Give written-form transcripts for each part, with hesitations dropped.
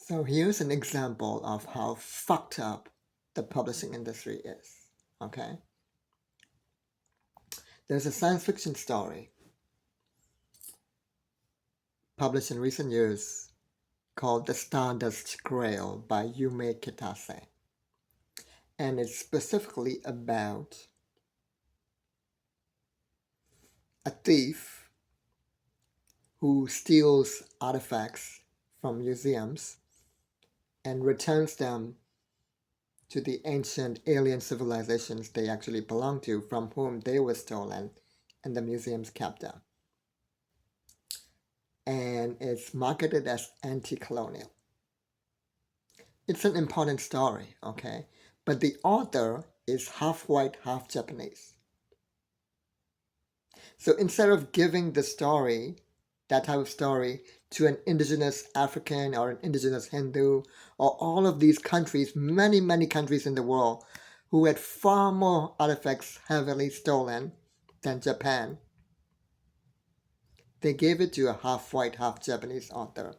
So here's an example of how fucked up the publishing industry is. Okay? There's a science fiction story published in recent years called The Stardust Grail by Yume Kitase. And it's specifically about a thief who steals artifacts from museums and returns them to the ancient alien civilizations they actually belong to, from whom they were stolen, and the museums kept them. And it's marketed as anti-colonial. It's an important story, okay? But the author is half white, half Japanese. So instead of giving the story, that type of story, to an indigenous African or an indigenous Hindu, or all of these countries, many, many countries in the world, who had far more artifacts heavily stolen than Japan, they gave it to a half white, half Japanese author.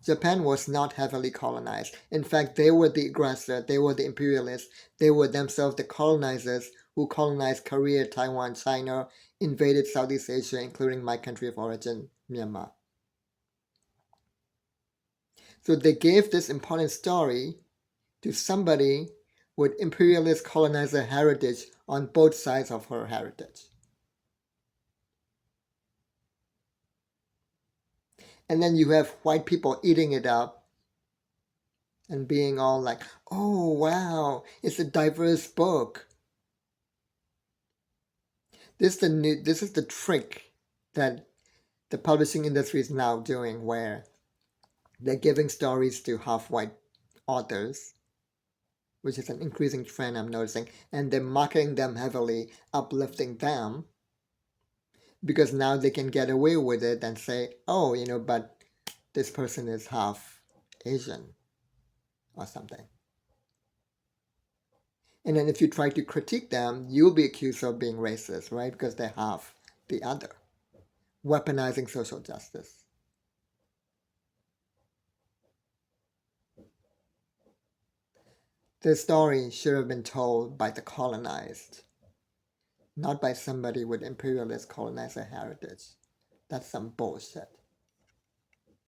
Japan was not heavily colonized. In fact, they were the aggressor, they were the imperialists, they were themselves the colonizers who colonized Korea, Taiwan, China, invaded Southeast Asia, including my country of origin, Myanmar. So they gave this important story to somebody with imperialist colonizer heritage on both sides of her heritage. And then you have white people eating it up and being all like, oh wow, it's a diverse book. This is the trick that the publishing industry is now doing, where they're giving stories to half-white authors, which is an increasing trend I'm noticing, and they're marketing them heavily, uplifting them, because now they can get away with it and say, oh, but this person is half Asian or something. And then if you try to critique them, you'll be accused of being racist, right? Because they have the other. Weaponizing social justice. This story should have been told by the colonized, not by somebody with imperialist colonizer heritage. That's some bullshit.